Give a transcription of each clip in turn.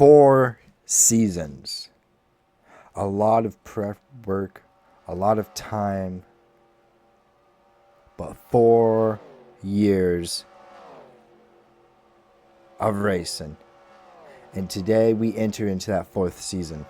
4 seasons. A lot of prep work, a lot of time, but 4 years of racing. And today we enter into that 4th season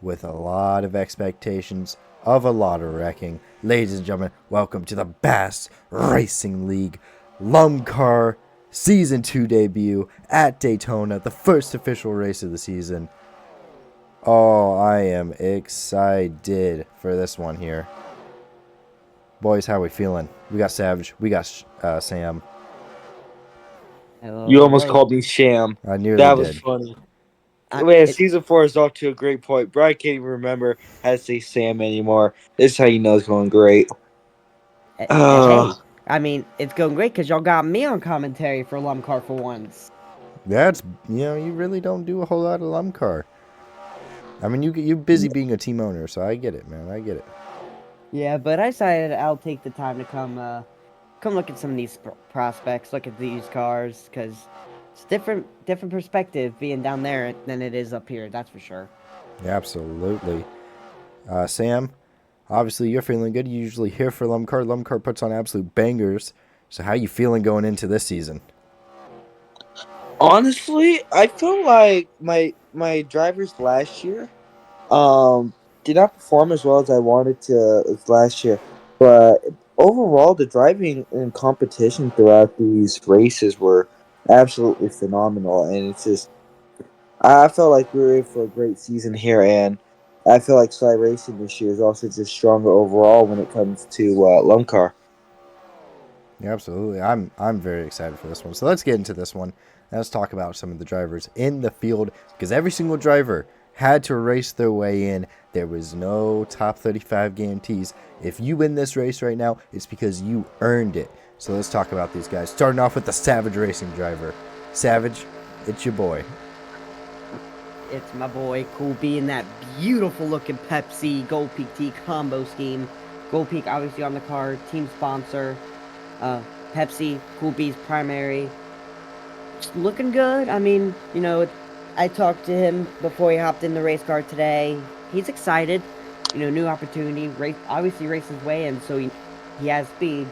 with a lot of expectations of a lot of wrecking. Ladies and gentlemen, welcome to the Bass Racing League LUMCAR Season 2 debut at Daytona, the first official race of the season. Oh, I am excited for this one here. Boys, how are we feeling? We got Savage, we got Sam. Hello, You almost hello. called me Sham. I nearly That was did. funny. I, Man, it, season 4 is off to a great point. Bro, I can't even remember how to say Sam anymore. This is how you know it's going great. hey, Oh, it's going great because y'all got me on commentary for LUMCAR for once. That's, you really don't do a whole lot of LUMCAR. I mean, you're busy being a team owner, so I get it, man. I get it. Yeah, but I decided I'll take the time to come look at some of these prospects, look at these cars, because it's different perspective being down there than it is up here. That's for sure. Absolutely. Sam, obviously you're feeling good. You're usually here for LUMCAR. LUMCAR puts on absolute bangers. So how you feeling going into this season? honestly, I feel like my drivers last year did not perform as well as I wanted to as last year. But overall, the driving and competition throughout these races were absolutely phenomenal, and it's just I felt like we were in for a great season here, and I feel like Sly Racing this year is also just stronger overall when it comes to Lumcar. Yeah, absolutely. I'm very excited for this one. So let's get into this one. Let's talk about some of the drivers in the field because every single driver had to race their way in. There was no top 35 guarantees. If you win this race right now, it's because you earned it. So let's talk about these guys. Starting off with the Savage Racing driver. Savage, it's your boy. It's my boy Cool B in that beautiful looking Pepsi Gold Peak Tea combo scheme. Gold Peak obviously on the car, team sponsor. Uh, Pepsi, Cool B's primary. Just looking good. I talked to him before he hopped in the race car today. He's excited. New opportunity. Race obviously race his way in, so he has speed.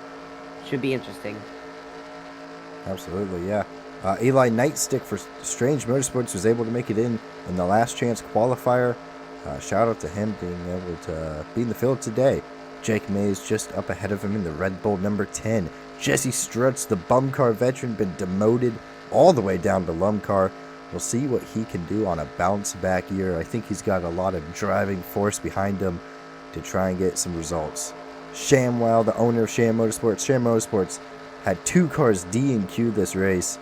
Should be interesting. Absolutely, yeah. Eli Nightstick for Strange Motorsports was able to make it in the last chance qualifier. Shout out to him being able to be in the field today. Jake Mays just up ahead of him in the Red Bull number 10. Jesse Struts, the bum car veteran, been demoted all the way down to LUMCAR. We'll see what he can do on a bounce back year. I think he's got a lot of driving force behind him to try and get some results. Shamwell, the owner of Sham Motorsports, had 2 cars D and Q this race.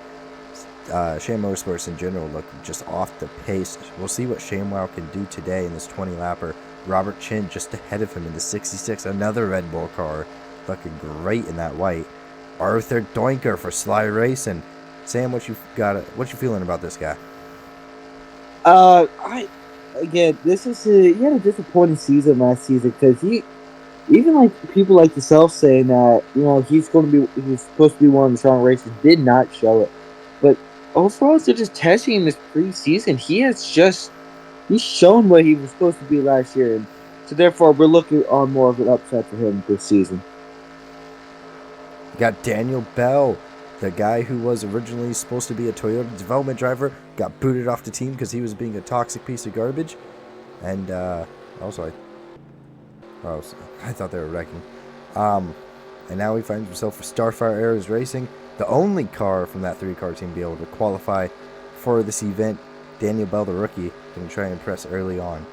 Sham Motorsports in general look just off the pace. We'll see what ShamWow can do today in this 20-lapper. Robert Chin just ahead of him in the 66, another Red Bull car, looking great in that white. Arthur Doinker for Sly Racing. Sam, what you feeling about this guy? I again, he had a disappointing season last season because he even like people like yourself saying that he's supposed to be one of the strong racers did not show it, but overall, so just testing him this preseason, he's shown what he was supposed to be last year, and so therefore we're looking on more of an upset for him this season. You got Daniel Bell, the guy who was originally supposed to be a Toyota development driver, got booted off the team because he was being a toxic piece of garbage. And also, I thought they were wrecking. And now he finds himself with Starfire Aeros Racing, the only car from that 3-car team to be able to qualify for this event. Daniel Bell, the rookie, going to try and impress early on.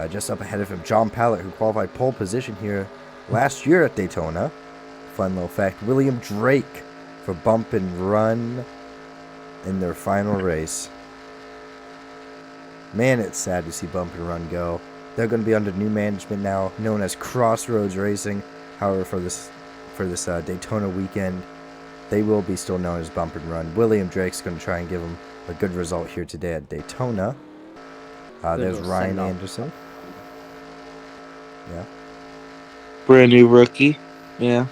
Just up ahead of him, John Pallett, who qualified pole position here last year at Daytona. Fun little fact. William Drake for Bump and Run in their final race. Man, it's sad to see Bump and Run go. They're going to be under new management now, known as Crossroads Racing. However, for this Daytona weekend, they will be still known as Bump and Run. William Drake's going to try and give them a good result here today at Daytona. There's Ryan Anderson. Yeah. Brand new rookie. Yeah.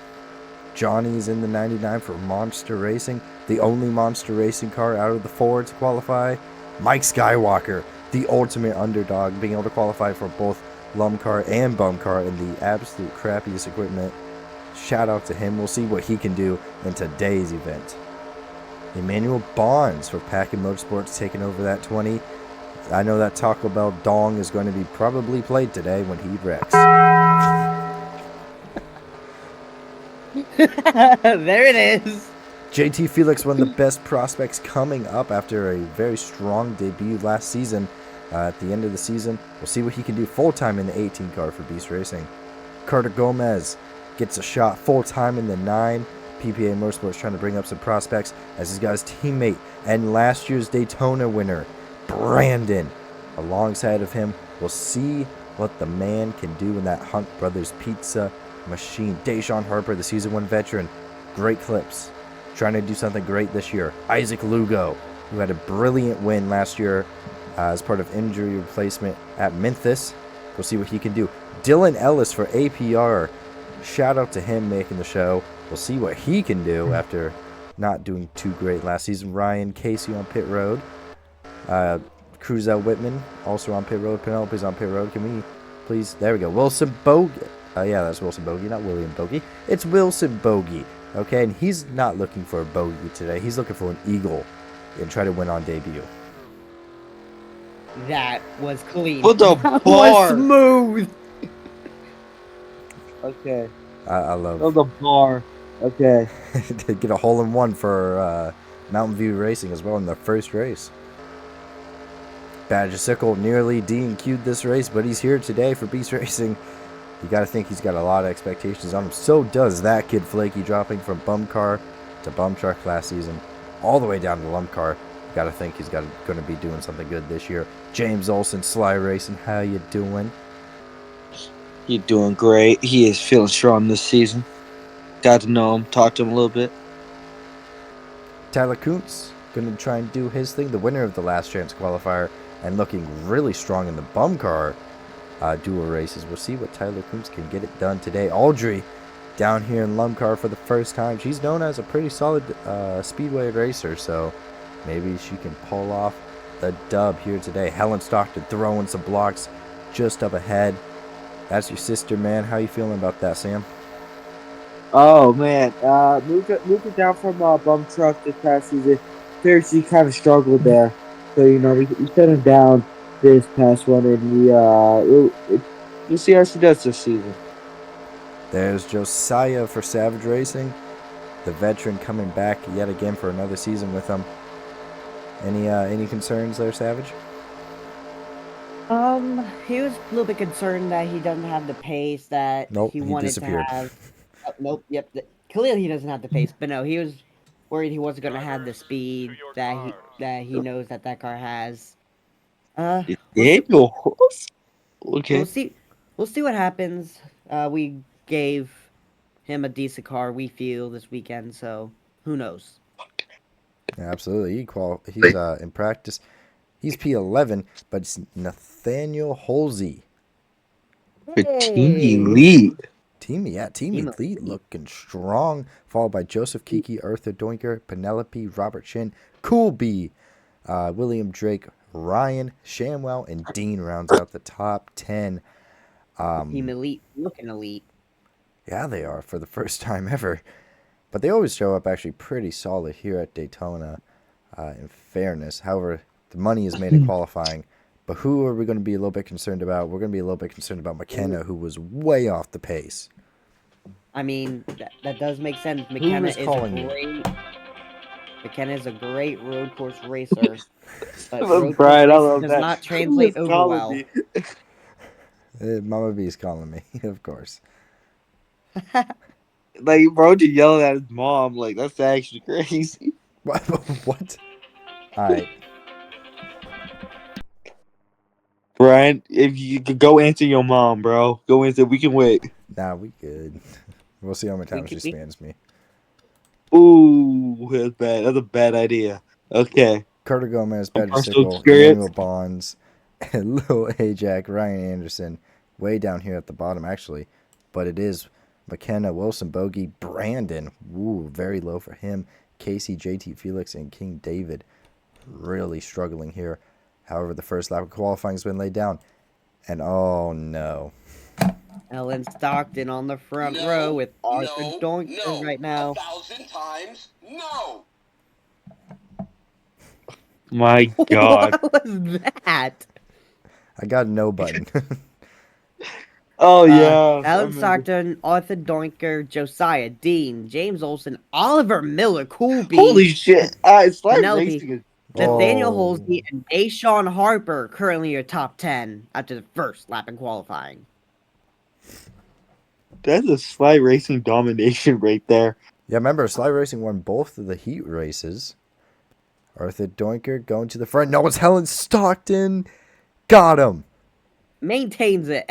Johnny's in the 99 for Monster Racing, the only Monster Racing car out of the 4 to qualify. Mike Skywalker, the ultimate underdog, being able to qualify for both LUMCAR and BUMCAR in the absolute crappiest equipment. Shout out to him. We'll see what he can do in today's event. Emmanuel Bonds for Packin Motorsports taking over that 20. I know that Taco Bell dong is going to be probably played today when he wrecks. There it is. JT Felix, one of the best prospects coming up after a very strong debut last season. At the end of the season, we'll see what he can do full-time in the 18 car for Beast Racing. Carter Gomez gets a shot full-time in the 9. PPA Motorsports trying to bring up some prospects as he's got his teammate and last year's Daytona winner, Brandon, alongside of him. We'll see what the man can do in that Hunt Brothers Pizza machine. Deshaun Harper, the Season 1 veteran, great clips. Trying to do something great this year. Isaac Lugo, who had a brilliant win last year as part of injury replacement at Memphis. We'll see what he can do. Dylan Ellis for APR. Shout out to him making the show. We'll see what he can do after not doing too great last season. Ryan Casey on pit road. Cruzel Whitman also on pit road. Penelope's on pit road. Can we please? There we go. Wilson Bogey. Yeah, that's Wilson Bogey, not William Bogey. It's Wilson Bogey. Okay, and he's not looking for a bogey today. He's looking for an eagle and try to win on debut. That was clean. What the That bar? was smooth. Okay. I love Oh, the bar. Okay. to get a hole-in-one for Mountain View Racing as well in the first race. Badger Sickle nearly DNQ'd this race, but he's here today for Beast Racing. You got to think he's got a lot of expectations on him. So does that kid Flaky, dropping from bum car to bum truck last season, all the way down to LUMCAR. You got to think he's going to be doing something good this year. James Olson, Sly Racing, how you doing? He's doing great. He is feeling strong this season. Got to know him, talk to him a little bit. Tyler Kuntz going to try and do his thing, the winner of the last chance qualifier, and looking really strong in the bum car dual races. We'll see what Tyler Kuntz can get it done today. Audrey down here in LUMCAR for the first time. She's known as a pretty solid speedway racer, so maybe she can pull off the dub here today. Helen Stockton throwing some blocks just up ahead. That's your sister, man. How you feeling about that, Sam? Oh man, moved it down from bum truck this past season. Seriously, kind of struggled there. So we set him down this past one, and we'll see how she does this season. There's Josiah for Savage Racing, the veteran coming back yet again for another season with them. Any concerns there, Savage? He was a little bit concerned that he doesn't have the pace that Nope, he he wanted disappeared. to have. Oh, nope, yep. Clearly, he doesn't have the pace, but no, he was worried he wasn't going to have the speed that he knows that car has. We'll see, Daniel Horse? Okay. we'll see what happens. We gave him a decent car, we feel, this weekend, so who knows? Yeah, absolutely. He's in practice. He's P11, but it's Nathaniel Halsey. For Team Elite. Team Team Elite looking strong, followed by Joseph Kiki, Arthur Doinker, Penelope, Robert Chin, Cool B, William Drake, Ryan, Shamwell, and Dean rounds out the top 10. Team Elite, looking elite. Yeah, they are for the first time ever. But they always show up actually pretty solid here at Daytona, in fairness. However, the money is made in qualifying. But who are we going to be a little bit concerned about? We're going to be a little bit concerned about McKenna, who was way off the pace. I mean, that does make sense. Who McKenna is is calling you? great. McKenna is a great road course racer, but love road Brian, I course love racing does that. not Who translate is over calling well. me? Mama B's calling me, of course. Like, bro, just yelling at his mom. Like, that's actually crazy. What? What? All right. Brian, if you could go answer your mom, bro. Go answer. We can wait. Nah, we good. We'll see how many times she spams me. Ooh, that's bad. That's a bad idea. Okay. Carter Gomez, Badger Personal Sickle, experience. Emmanuel Bonds, and Lil Ajax, Ryan Anderson, way down here at the bottom, actually. But it is McKenna, Wilson Bogey, Brandon. Ooh, very low for him. Casey, JT Felix, and King David really struggling here. However, the first lap of qualifying has been laid down. And oh no. Ellen Stockton on the front row with Arthur Doinker right now. 1,000 times no. My God. What was that? I got a no button. Oh yeah. I Alan remember. Stockton, Arthur Doinker, Josiah Dean, James Olsen, Oliver Miller, Coolby, Holy shit! It's like Penelope. racing. Nathaniel Oh. Holsey, and Deshaun Harper currently your top 10 after the first lap in qualifying. That's a slight racing domination right there. Yeah, remember, Sly Racing won both of the heat races. Arthur Doinker going to the front. No, it's Helen Stockton. Got him. Maintains it,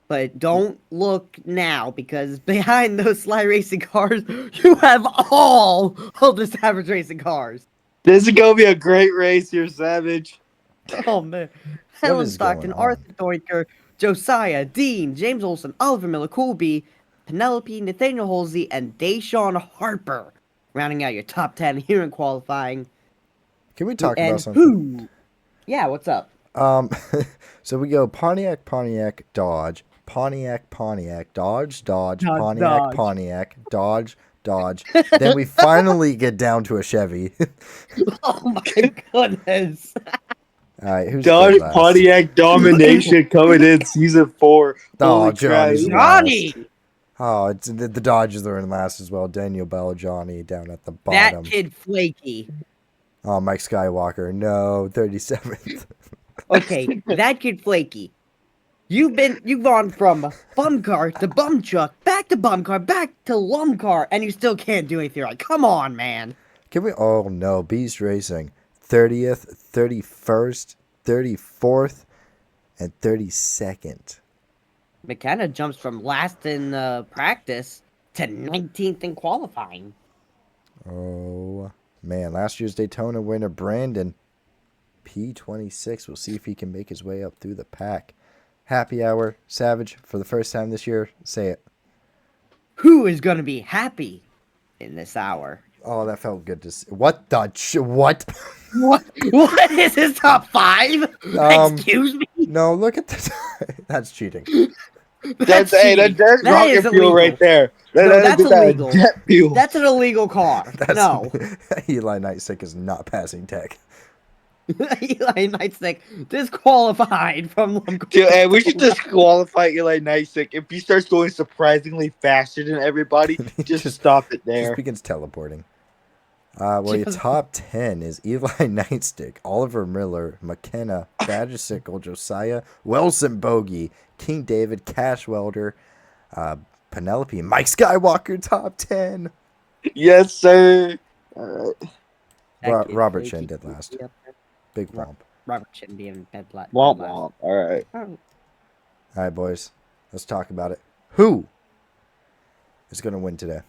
but don't look now because behind those Sly Racing cars, you have all of the Savage Racing cars. This is gonna be a great race here, Savage. Oh man. Helen is going Stockton, on? Arthur Doinker, Josiah, Dean, James Olsen, Oliver Miller, Coolby, Penelope, Nathaniel Holsey, and Deshaun Harper. Rounding out your top 10 here in qualifying. Can we talk And about something? who? Yeah, what's up? So we go Pontiac, Dodge, Pontiac, Dodge, Dodge, Pontiac, Dodge. Pontiac, Dodge. Then we finally get down to a Chevy. Oh my goodness. All right, who's Dodge dead last? Pontiac domination coming in season 4. Oh, Holy crap. Johnny's Johnny! last. Oh, it's the Dodgers are in last as well. Daniel Bell, Johnny down at the That bottom. kid flaky. Oh, Mike Skywalker, no, 37th. Okay, that kid flaky. You've gone from bum car to bum truck, back to bum car, back to LUMCAR, and you still can't do anything right. Come on, man. Can we? Oh no, Beast Racing, 30th, 31st, 34th, and 32nd. McKenna jumps from last in practice to 19th in qualifying. Oh man, last year's Daytona winner Brandon, P26. We'll see if he can make his way up through the pack. Happy hour, Savage, for the first time this year. Say it. Who is going to be happy in this hour? Oh, that felt good to see. What the? What? What is his top 5? Excuse me? No, look at this. That's cheating. That's cheating. that's That rocket is fuel illegal. right there. No, that's that illegal. Jet fuel. That's an illegal car. No. Eli Nightstick is not passing tech. Eli Nightstick disqualified from LUMCAR. Dude, hey, we should disqualify Eli Nightstick. If he starts going surprisingly faster than everybody, just stop it Just there. begins teleporting. Well, your top 10 is Eli Nightstick, Oliver Miller, McKenna, Badgersicle, Josiah, Wilson Bogey, King David, Cash Welder, Penelope, Mike Skywalker, top 10. Yes, sir. All right. Robert Shin did last. Big womp. Robert shouldn't be in bed last. Womp womp. All right. All right, boys. Let's talk about it. Who is going to win today?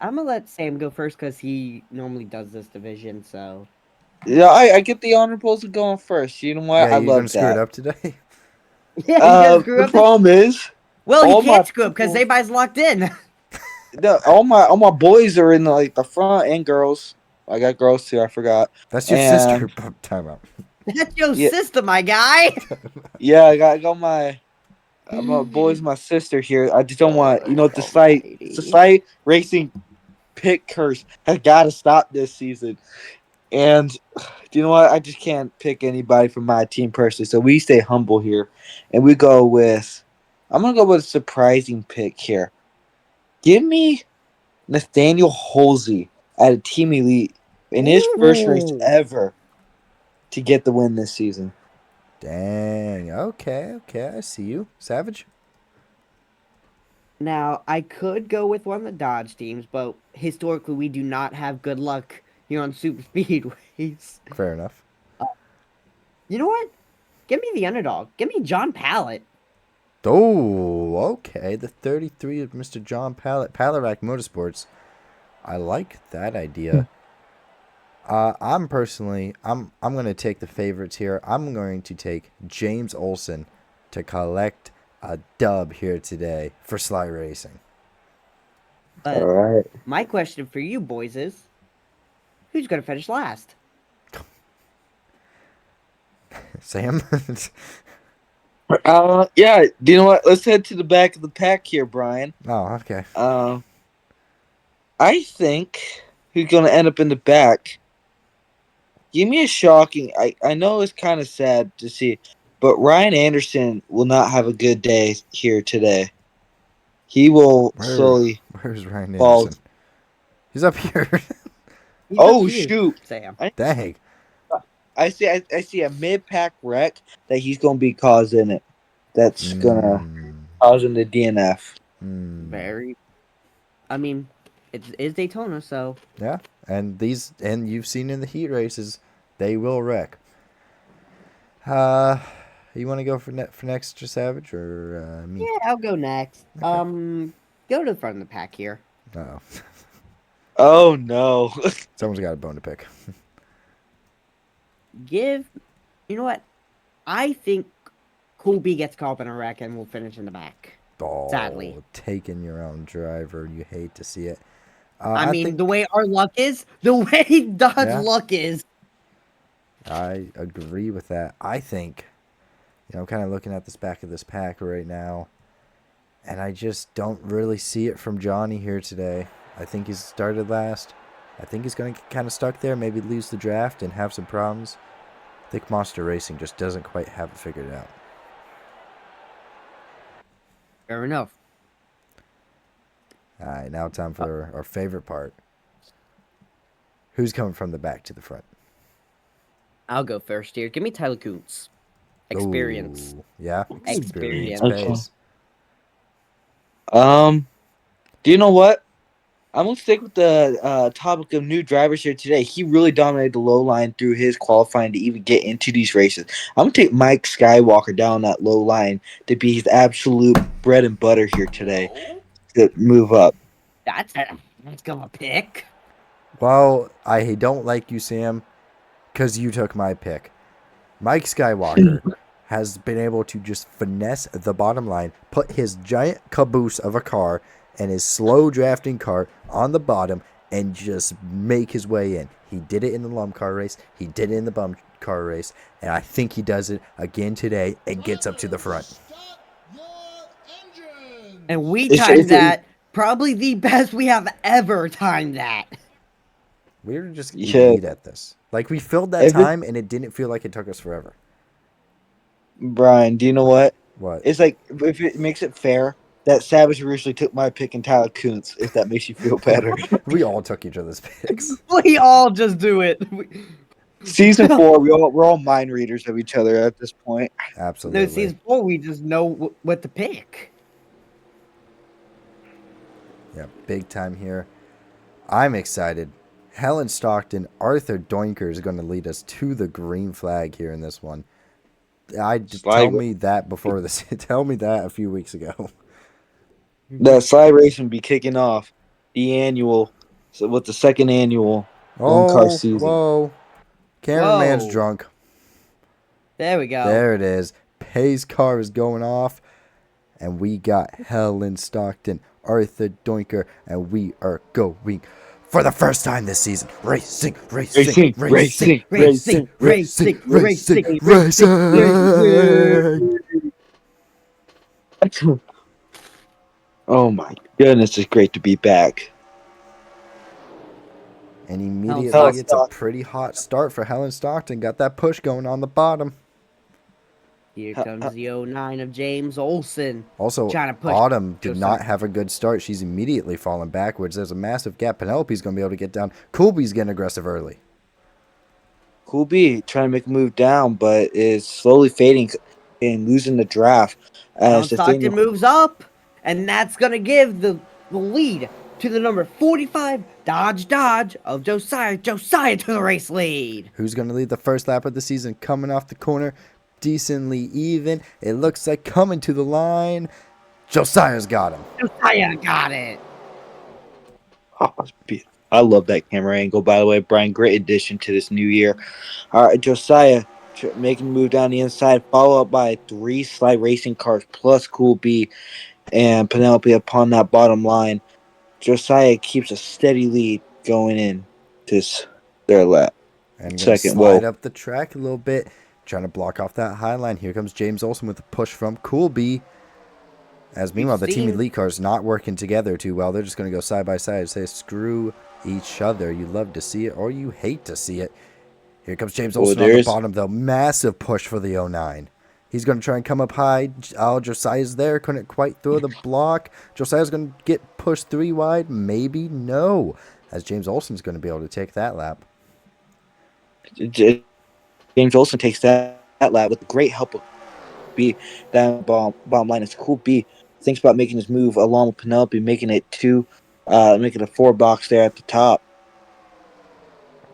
I'm gonna let Sam go first because he normally does this division. So Yeah, I get the honorables of going first. You know what? Yeah, I you love gonna screw it that. up today? yeah, he does screw The up. problem is, Well, all he my can't screw up because people- everybody's locked in. all my boys are in the front and girls. I got girls too. I forgot. That's your And- sister. Time out. That's your Yeah. sister, my guy. Yeah, I got my boys, my sister here. I just don't want the slight racing pit curse has got to stop this season. And do you know what? I just can't pick anybody from my team personally. So we stay humble here, and we go with. I'm gonna go with a surprising pick here. Give me Nathaniel Holsey at a Team Elite in his first race Ooh. ever to get the win this season. Dang. Okay. I see you. Savage? Now, I could go with one of the Dodge teams, but historically, we do not have good luck here on super speedways. Fair enough. You know what? Give me the underdog. Give me John Pallet. Oh, okay. The 33 of Mr. John Pallarack Motorsports. I like that idea. I'm going to take the favorites here. I'm going to take James Olsen to collect a dub here today for Sly Racing. But All right. my question for you boys is, who's going to finish last? Sam? Yeah. Do you know what? Let's head to the back of the pack here, Brian. Oh, okay. I think who's going to end up in the back. Give me a shocking. I know it's kind of sad to see, but Ryan Anderson will not have a good day here today. He will slowly Where's Ryan fall. Anderson? He's up here. He's up Oh here, shoot! Sam. Dang. I see a mid pack wreck that he's gonna be causing it. That's gonna Mm, cause him the DNF. mm. Very. I mean, it's Daytona, so Yeah, and you've seen in the heat races, they will wreck. You want to go for next, to Savage, or me? yeah, I'll go next. Okay. Go to the front of the pack here. Oh, Oh no! someone's got a bone to pick. You know what? I think Colby gets caught up in a wreck and will finish in the back. Oh, Sadly. taking your own driver, you hate to see it. I I mean, think, the way our luck is, the way Dodge Yeah. luck is. I agree with that. I think, I'm kind of looking at this back of this pack right now, and I just don't really see it from Johnny here today. I think he's started last. I think he's going to get kind of stuck there, maybe lose the draft and have some problems. I think Monster Racing just doesn't quite have it figured out. Fair enough. All right, now time for our favorite part. Who's coming from the back to the front? I'll go first here. Give me Tyler Kuntz. Experience. Ooh, yeah, experience Experience. pays. Do you know what? I'm gonna stick with the topic of new drivers here today. He really dominated the low line through his qualifying to even get into these races. I'm gonna take Mike Skywalker down that low line to be his absolute bread and butter here today to move up. That's gonna pick. Well, I don't like you, Sam, because you took my pick. Mike Skywalker has been able to just finesse the bottom line, put his giant caboose of a car and his slow drafting car on the bottom, and just make his way in. He did it in the LUMCAR race. He did it in the bum car race. And I think he does it again today and gets up to the front. And we It's- timed it's- that probably the best we have ever timed that. We're just Yeah. elite at this. Like, we filled that If it- time, and it didn't feel like it took us forever. Brian, do you know what? What? It's like if it makes it fair that Savage originally took my pick and Tyler Kuntz, if that makes you feel better. We all took each other's picks. We all just do it. Season 4, we're all mind readers of each other at this point. Absolutely. No, season 4, we just know what to pick. Yeah, big time here. I'm excited. Helen Stockton, Arthur Doinker is going to lead us to the green flag here in this one. Tell me that before this. Tell me that a few weeks ago. The slide racing be kicking off the annual, so with the second annual LUMCAR season. Whoa. Cameraman's Whoa. drunk. There we go. There it is. Pay's car is going off. And we got Helen Stockton, Arthur Doinker, and we are going for the first time this season. Racing. Oh my goodness, it's great to be back. And immediately Helen it's a pretty hot start for Helen Stockton. Got that push going on the bottom. Here comes the 09 of James Olsen. Also, Trying to push Autumn did Josiah. not have a good start. She's immediately falling backwards. There's a massive gap. Penelope's going to be able to get down. Colby's getting aggressive early. Cool B trying to make a move down, but is slowly fading and losing the draft. Helen Stockton moves up, and that's going to give the lead to the number 45 Dodge of Josiah. Josiah to the race lead. Who's going to lead the first lap of the season? Coming off the corner, decently even. It looks like coming to the line. Josiah's got him. Josiah got it. Oh, it's beautiful. I love that camera angle, by the way, Brian. Great addition to this new year. All right, Josiah making a move down the inside, followed up by 3 slide racing cars plus Cool B and Penelope upon that bottom line. Josiah keeps a steady lead going in to their lap. And gonna Second, slide whoa. up the track a little bit. trying to block off that high line. Here comes James Olsen with a push from Coolby. As meanwhile, the Team Elite cars not working together too well. They're just going to go side by side and say, screw each other. You love to see it or you hate to see it. Here comes James Olsen on the bottom, though. Massive push for the 09. He's going to try and come up high. Josiah's there. Couldn't quite throw the block. Josiah's going to get pushed 3 wide. Maybe no. As James Olsen's going to be able to take that lap. James Olsen takes that lap with great help of B. That bottom line is Cool B. Thinks about making his move along with Penelope, making it a 4 box there at the top.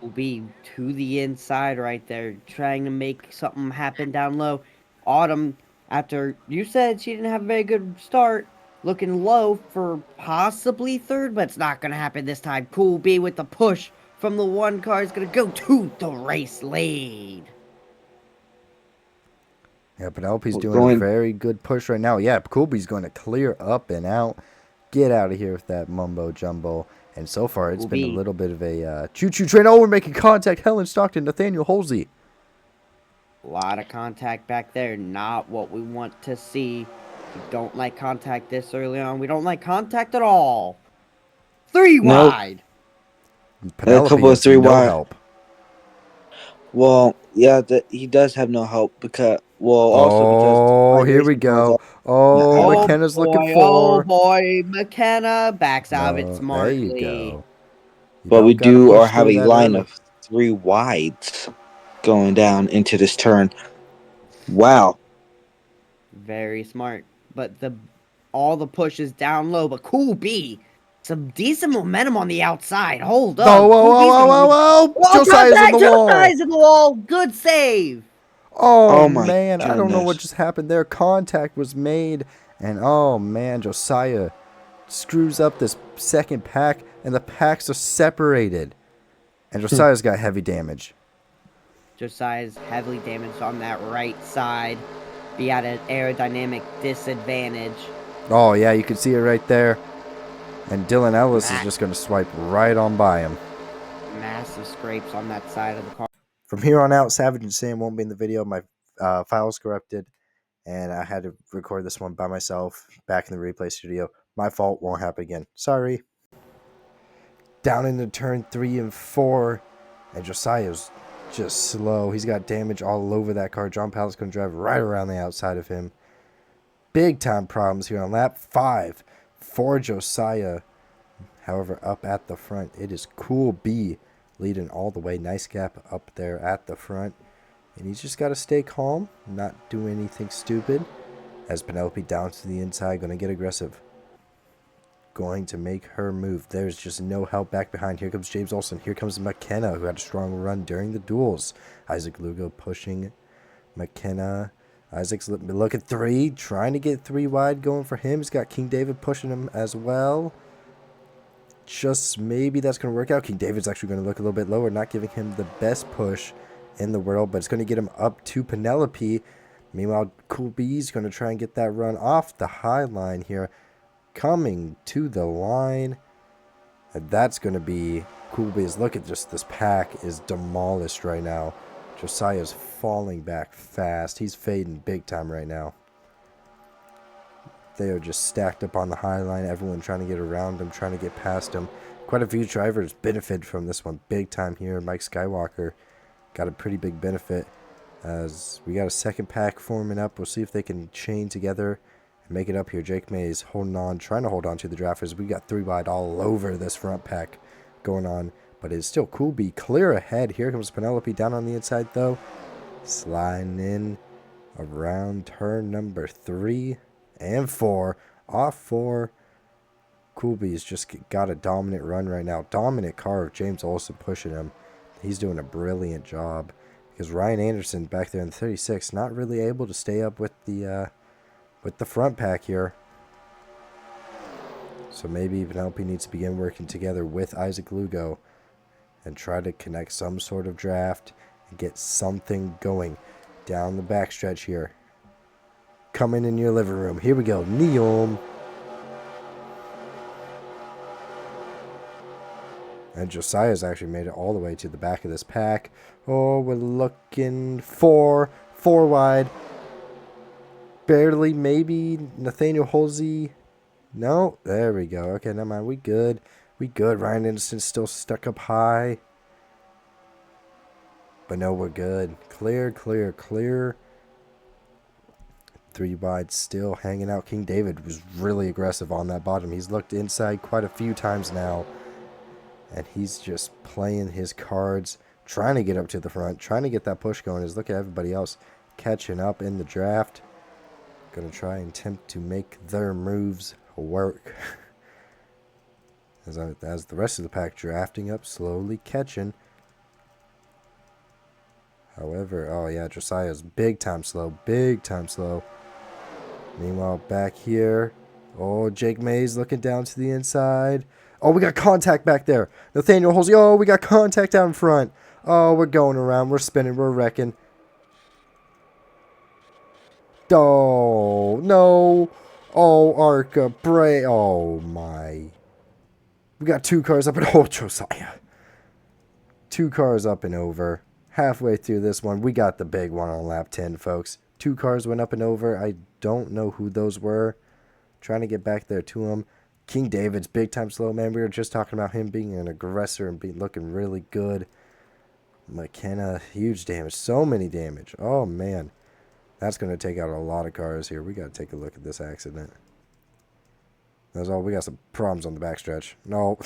Will be to the inside right there, trying to make something happen down low. Autumn, after you said she didn't have a very good start, looking low for possibly third, but it's not going to happen this time. Cool B with the push from the 1 car is going to go to the race lead. Yeah, Penelope's doing a very good push right now. Yeah, Coolby's going to clear up and out. Get out of here with that mumbo jumbo. And so far, it's been a little bit of a choo-choo train. Oh, we're making contact. Helen Stockton, Nathaniel Holsey. A lot of contact back there. Not what we want to see. We don't like contact this early on. We don't like contact at all. 3 wide. Penelope a couple of has 3 no wide. help. Well, yeah, he does have no help because here we go. Oh, McKenna's looking for. Oh boy, McKenna backs out of it smartly. There you go. But we have a line of 3 wides going down into this turn. Wow. Very smart. But all the push is down low. But Cool B, some decent momentum on the outside. Hold up. Whoa. Josiah's in the wall. Josiah's in the wall. Good save. Oh man, I don't know what just happened there. Contact was made. And oh man, Josiah screws up this second pack. And the packs are separated. And Josiah's got heavy damage. Josiah's heavily damaged on that right side. Be at an aerodynamic disadvantage. Oh, yeah, you can see it right there. And Dylan Ellis is just going to swipe right on by him. Massive scrapes on that side of the car. From here on out, Savage and Sam won't be in the video. My file's corrupted. And I had to record this one by myself back in the replay studio. My fault, won't happen again. Sorry. Down into turn 3 and 4. And Josiah's just slow. He's got damage all over that car. John Pallett's going to drive right around the outside of him. Big time problems here on lap 5 for Josiah. However, up at the front, it is Cool B leading all the way. Nice gap up there at the front. And he's just got to stay calm, not do anything stupid. As Penelope down to the inside, going to get aggressive. Going to make her move. There's just no help back behind. Here comes James Olsen. Here comes McKenna, who had a strong run during the duels. Isaac Lugo pushing McKenna. Isaac's look at 3, trying to get 3 wide going for him. He's got King David pushing him as well. Just maybe that's going to work out. King David's actually going to look a little bit lower, not giving him the best push in the world, but it's going to get him up to Penelope. Meanwhile, Cool B's going to try and get that run off the high line here. Coming to the line. And that's going to be Cool B's. Look at just this pack is demolished right now. Josiah's falling back fast. He's fading big time right now. They are just stacked up on the high line. Everyone trying to get around him, trying to get past him. Quite a few drivers benefit from this one big time here. Mike Skywalker got a pretty big benefit as we got a second pack forming up. We'll see if they can chain together and make it up here. Jake Mays holding on, trying to hold on to the drafters. We got 3 wide all over this front pack going on. But it's still Cool B clear ahead. Here comes Penelope down on the inside, though. Sliding in around turn number 3 and 4. Off 4. Cool B's just got a dominant run right now. Dominant car of James Olsen pushing him. He's doing a brilliant job. Because Ryan Anderson back there in 36, not really able to stay up with the front pack here. So maybe Penelope needs to begin working together with Isaac Lugo and try to connect some sort of draft and get something going down the backstretch here. Coming in your living room. Here we go. Neom. And Josiah's actually made it all the way to the back of this pack. Oh, we're looking for 4 wide. Barely, maybe. Nathaniel Halsey. No, there we go. Okay, never mind. We good. We good. Ryan Anderson's still stuck up high. But no, we're good. Clear, clear, clear. 3 wide still hanging out. King David was really aggressive on that bottom. He's looked inside quite a few times now. And he's just playing his cards, trying to get up to the front, trying to get that push going. Is look at everybody else catching up in the draft. Going to try and attempt to make their moves work. As the rest of the pack drafting up, slowly catching. However, oh yeah, Josiah's big time slow. Big time slow. Meanwhile, back here, oh, Jake Mays looking down to the inside. Oh, we got contact back there. Nathaniel Halsey. Oh, we got contact out in front. Oh, we're going around. We're spinning. We're wrecking. Oh, no. Oh, Arca. Bray. Oh, my. We got 2 cars up and oh, Josiah. 2 cars up and over. Halfway through this one, we got the big one on lap 10, folks. 2 cars went up and over. I don't know who those were. Trying to get back there to him. King David's big time slow, man. We were just talking about him being an aggressor and looking really good. McKenna, huge damage. So many damage. Oh, man. That's going to take out a lot of cars here. We got to take a look at this accident. That's all. We got some problems on the backstretch. No.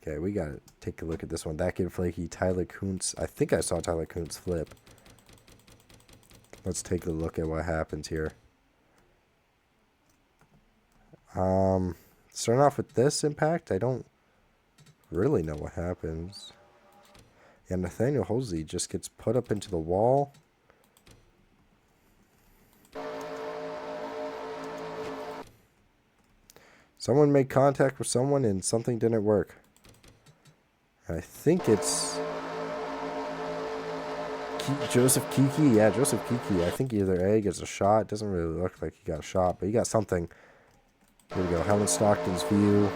Okay, we got to take a look at this one. That kid flaky. Tyler Kuntz. I think I saw Tyler Kuntz flip. Let's take a look at what happens here. Starting off with this impact, I don't really know what happens. Yeah, Nathaniel Halsey just gets put up into the wall. Someone made contact with someone and something didn't work. I think it's Joseph Kiki. Yeah, Joseph Kiki. I think either A gets a shot. Doesn't really look like he got a shot, but he got something. Here we go. Helen Stockton's view.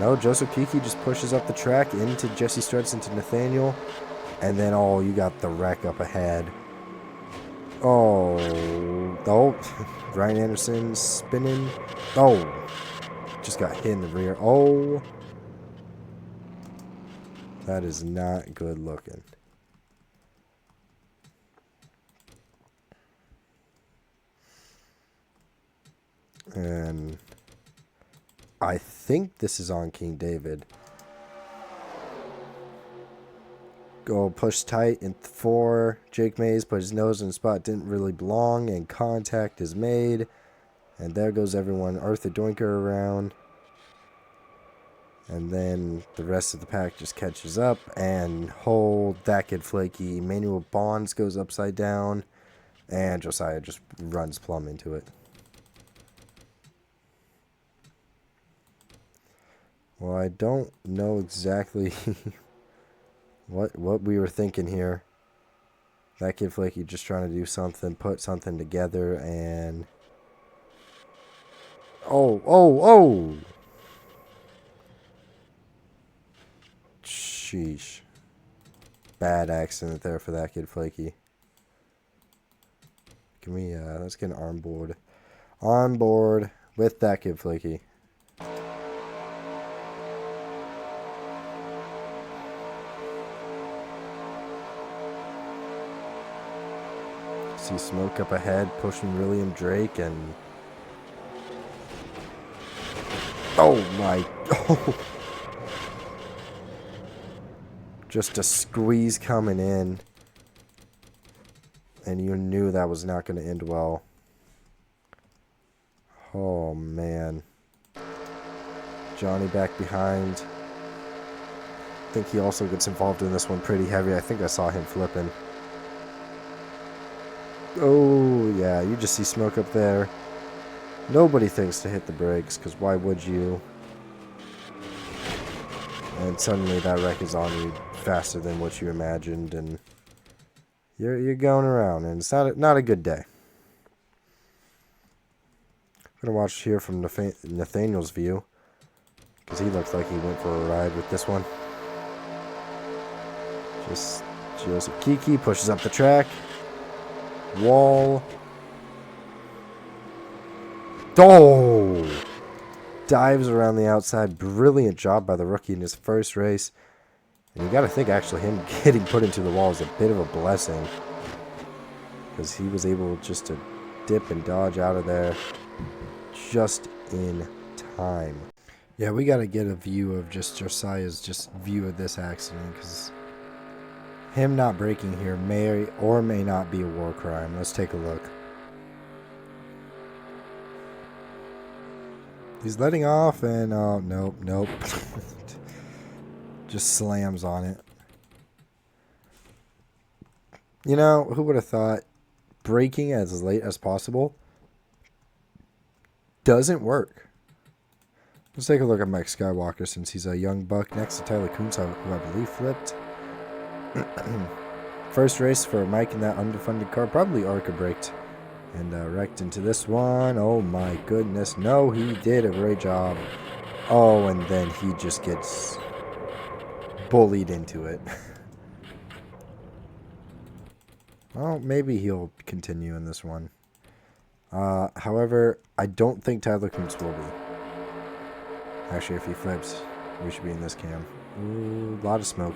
No, Joseph Kiki just pushes up the track into Jesse Strutz, into Nathaniel. And then, oh, you got the wreck up ahead. Oh. Ryan Anderson spinning. Oh. Just got hit in the rear. Oh. That is not good looking. And I think this is on King David. Go push tight in 4. Jake Mays put his nose in the spot, didn't really belong, and contact is made. And there goes everyone. Arthur Doinker around. And then the rest of the pack just catches up and hold that kid flaky. Emmanuel Bonds goes upside down. And Josiah just runs plumb into it. Well, I don't know exactly what we were thinking here. That kid flaky just trying to do something, put something together, and oh. Sheesh. Bad accident there for that kid flaky. Can we let's get an armboard. On board with that kid flaky. See smoke up ahead, pushing William Drake, and oh my, oh. Just a squeeze coming in, and you knew that was not going to end well. Oh man. Johnny back behind. I think he also gets involved in this one pretty heavy. I think I saw him flipping. Oh, yeah, you just see smoke up there. Nobody thinks to hit the brakes, because why would you? And suddenly that wreck is on you faster than what you imagined, and you're going around, and it's not a good day. Gonna watch here from Nathaniel's view, because he looks like he went for a ride with this one. Just Joseph Kiki pushes up the track. Wall. Oh! Dives around the outside. Brilliant job by the rookie in his first race. And you got to think, actually, him getting put into the wall is a bit of a blessing, because he was able just to dip and dodge out of there just in time. Yeah, we got to get a view of just Josiah's view of this accident, because him not braking here may or may not be a war crime. Let's take a look. He's letting off and oh, nope. Just slams on it. You know, who would have thought braking as late as possible doesn't work? Let's take a look at Mike Skywalker, since he's a young buck next to Tyler Kuntz, who I believe flipped. First race for Mike in that underfunded car. Probably ARCA braked and wrecked into this one. Oh my goodness. No, he did a great job. Oh, and then he just gets bullied into it. Well, maybe he'll continue in this one. However, I don't think Tyler Kuntz will be. Actually, if he flips, we should be in this cam. Ooh, a lot of smoke.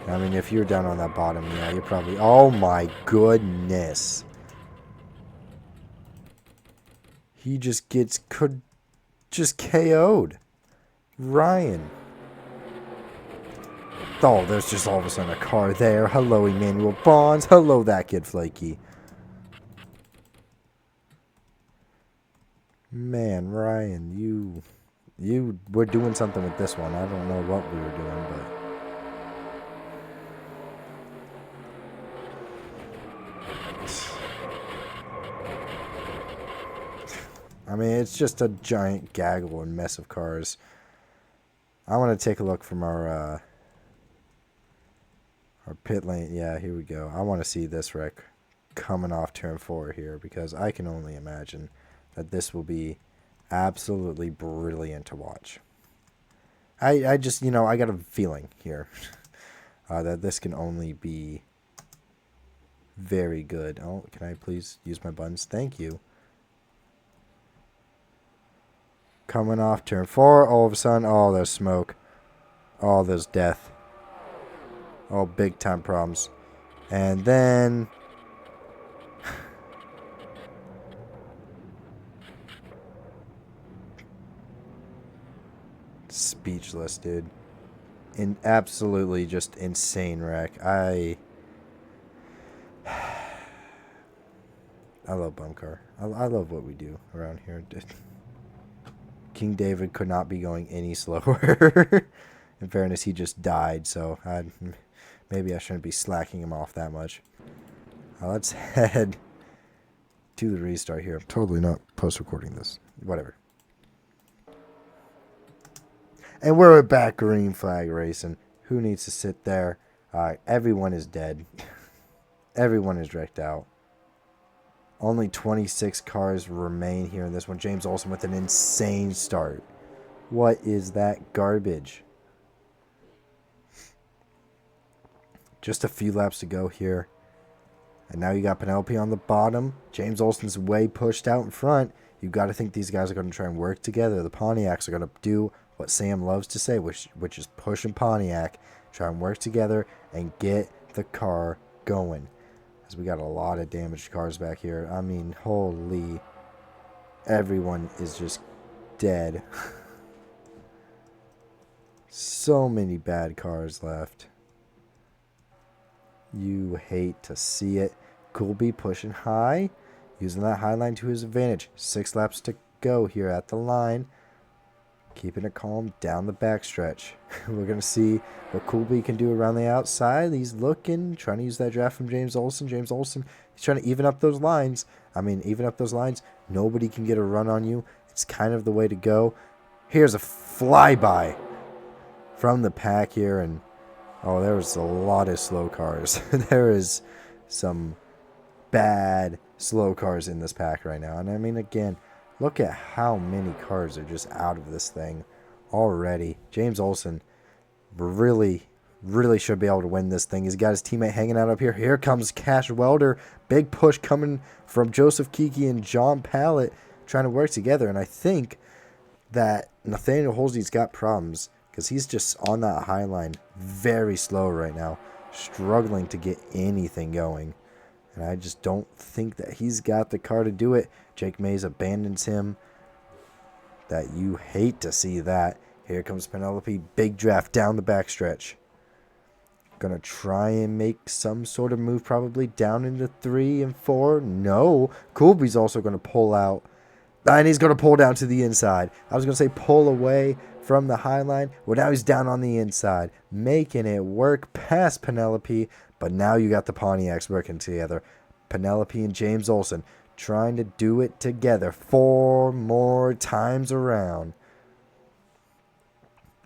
I mean, if you're down on that bottom, yeah, you're probably... Oh my goodness. He just gets... just KO'd. Ryan. Oh, there's just all of a sudden a car there. Hello, Emmanuel Bonds. Hello, that kid Flaky. Man, Ryan, you were doing something with this one. I don't know what we were doing, but... I mean, it's just a giant gaggle and mess of cars. I want to take a look from our pit lane. Yeah, here we go. I want to see this wreck coming off turn 4 here, because I can only imagine that this will be absolutely brilliant to watch. I just, you know, I got a feeling here that this can only be very good. Oh, can I please use my buttons? Thank you. Coming off turn 4, all of a sudden, oh, there's smoke. Oh, there's death. Oh, big time problems. And then... speechless, dude. Absolutely just insane wreck. I love LUMCAR. I love what we do around here. King David could not be going any slower. In fairness, he just died, so maybe I shouldn't be slacking him off that much. Let's head to the restart here. I'm totally not post-recording this. Whatever. And we're back green flag racing. Who needs to sit there? Everyone is dead. Everyone is wrecked out. Only 26 cars remain here in this one. James Olsen with an insane start. What is that garbage? Just a few laps to go here. And now you got Penelope on the bottom. James Olsen's way pushed out in front. You've got to think these guys are going to try and work together. The Pontiacs are going to do what Sam loves to say, which is push and Pontiac. Try and work together and get the car going. Because we got a lot of damaged cars back here. I mean, holy. Everyone is just dead. So many bad cars left. You hate to see it. Coolby pushing high. Using that high line to his advantage. 6 laps to go here at the line. Keeping it calm down the backstretch. We're going to see what Coolby can do around the outside. He's looking, trying to use that draft from James Olsen. James Olsen, he's trying to even up those lines. Even up those lines. Nobody can get a run on you. It's kind of the way to go. Here's a flyby from the pack here. And, oh, there was a lot of slow cars. There is some bad slow cars in this pack right now. And, I mean, again, Look at how many cars are just out of this thing already. James Olsen really should be able to win this thing. He's got his teammate hanging out up here. Here comes Cash Welder. Big push coming from Joseph Kiki and John Pallet trying to work together. And I think that Nathaniel Holsey's got problems because he's just on that high line very slow right now, struggling to get anything going. And I just don't think that he's got the car to do it. Jake Mays abandons him. That you hate to see that. Here comes Penelope. Big draft down the backstretch. Gonna try and make some sort of move probably down into 3 and 4. No. Colby's also gonna pull out. And he's gonna pull down to the inside. I was gonna say pull away from the high line. Well, now he's down on the inside. Making it work past Penelope. But now you got the Pontiacs working together. Penelope and James Olsen trying to do it together 4 more times around.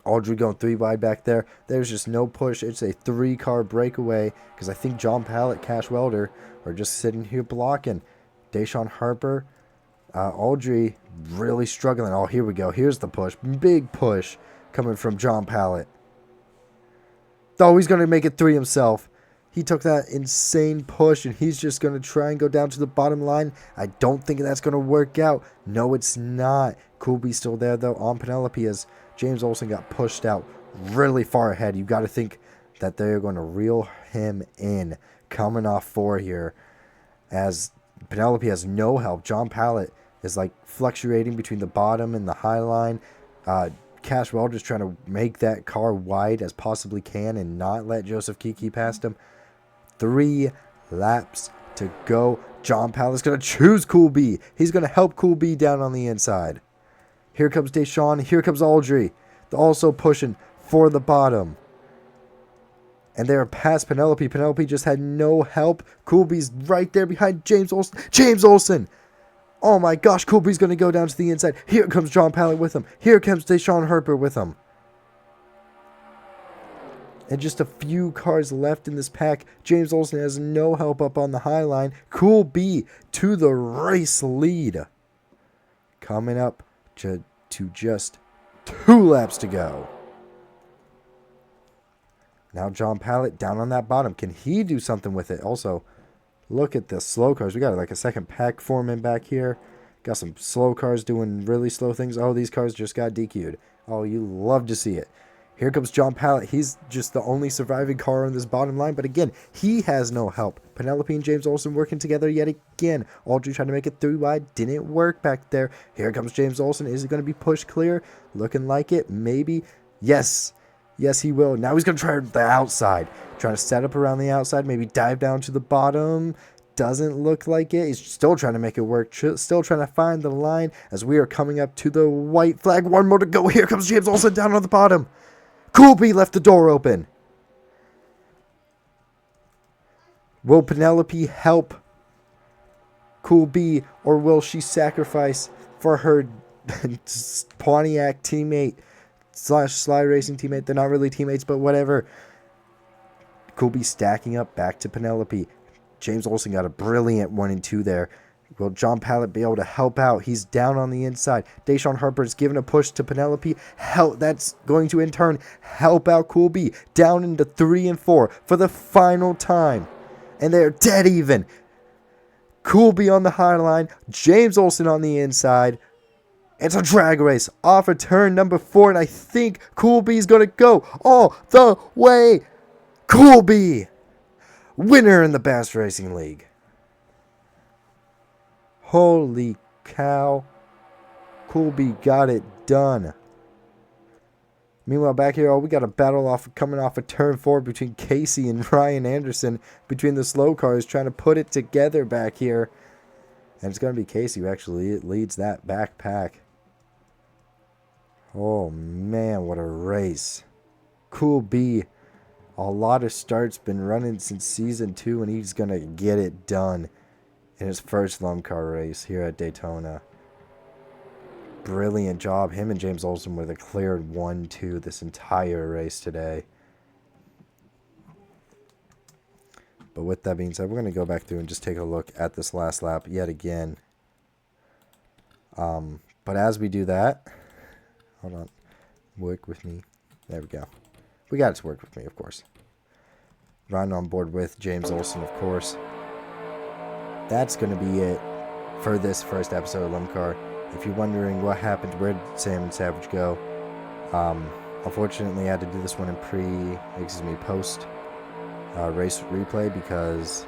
Audrey going 3 wide back there. There's just no push. It's a 3-car breakaway because I think John Pallet, Cash Welder are just sitting here blocking. Deshaun Harper, Audrey really struggling. Oh, here we go. Here's the push. Big push coming from John Pallet. Oh, he's going to make it 3 himself. He took that insane push, and he's just going to try and go down to the bottom line. I don't think that's going to work out. No, it's not. Colby's still there, though, on Penelope as James Olsen got pushed out really far ahead. You got to think that they're going to reel him in coming off 4 here as Penelope has no help. John Pallet is like fluctuating between the bottom and the high line. Cash Welder's trying to make that car wide as possibly can and not let Joseph Kiki past him. 3 laps to go. John Pallet's going to choose Cool B. He's going to help Cool B down on the inside. Here comes Deshaun. Here comes Audrey. They're also pushing for the bottom. And they're past Penelope. Penelope just had no help. Cool B's right there behind James Olsen. James Olsen! Oh my gosh, Cool B's going to go down to the inside. Here comes John Pallet with him. Here comes Deshaun Harper with him. And just a few cars left in this pack. James Olsen has no help up on the high line. Cool B to the race lead. Coming up to just 2 laps to go. Now John Pallet down on that bottom. Can he do something with it? Also, look at the slow cars. We got like a second pack forming back here. Got some slow cars doing really slow things. Oh, these cars just got DQ'd. Oh, you love to see it. Here comes John Pallet. He's just the only surviving car on this bottom line. But again, he has no help. Penelope and James Olsen working together yet again. Audrey trying to make it 3 wide. Didn't work back there. Here comes James Olsen. Is it going to be pushed clear? Looking like it. Maybe. Yes. Yes, he will. Now he's going to try the outside. Trying to set up around the outside. Maybe dive down to the bottom. Doesn't look like it. He's still trying to make it work. Still trying to find the line as we are coming up to the white flag. 1 more to go. Here comes James Olsen down on the bottom. Cool B left the door open. Will Penelope help Cool B, or will she sacrifice for her Pontiac teammate / Sly Racing teammate? They're not really teammates, but whatever. Cool B stacking up back to Penelope. James Olsen got a brilliant 1 and 2 there. Will John Pallet be able to help out? He's down on the inside. Deshaun Harper's giving a push to Penelope. That's going to, in turn, help out Cool B. Down into 3 and 4 for the final time. And they're dead even. Cool B on the high line. James Olsen on the inside. It's a drag race off of turn number 4. And I think Cool B's going to go all the way. Cool B, winner in the Bass Racing League. Holy cow. Cool B got it done. Meanwhile, back here, we got a battle coming off of turn 4 between Casey and Ryan Anderson, between the slow cars, trying to put it together back here. And it's going to be Casey who actually leads that backpack. Oh, man, what a race. Cool B, a lot of starts, been running since Season 2, and he's going to get it done in his first LUMCAR race here at Daytona. Brilliant job. Him and James Olsen with a cleared 1-2 this entire race today. But with that being said, we're going to go back through and just take a look at this last lap yet again. But as we do that, hold on, work with me. There we go. We got it to work with me, of course. Riding on board with James Olsen, of course. That's going to be it for this first episode of LUMCAR. If you're wondering what happened, where did Sam and Savage go? Unfortunately, I had to do this one in post race replay because,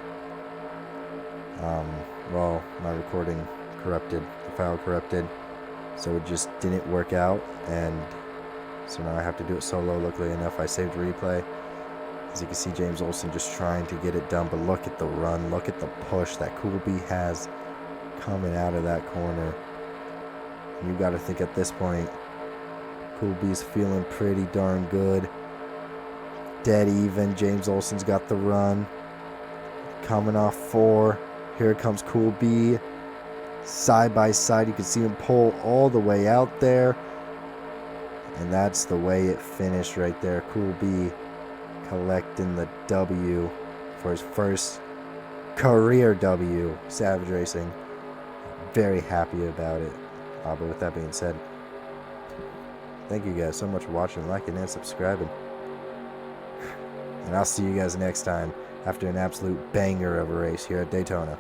well, my recording corrupted, the file corrupted, so it just didn't work out, and so now I have to do it solo. Luckily enough, I saved replay. As you can see, James Olsen just trying to get it done, but look at the run, look at the push that Coolby has coming out of that corner. You got to think at this point, Coolby's feeling pretty darn good. Dead even. James Olsen's got the run. Coming off 4. Here comes Coolby. Side by side, you can see him pull all the way out there. And that's the way it finished right there. Coolby collecting the W for his first career W. Savage Racing. Very happy about it. But with that being said, thank you guys so much for watching, liking, and subscribing. And I'll see you guys next time after an absolute banger of a race here at Daytona.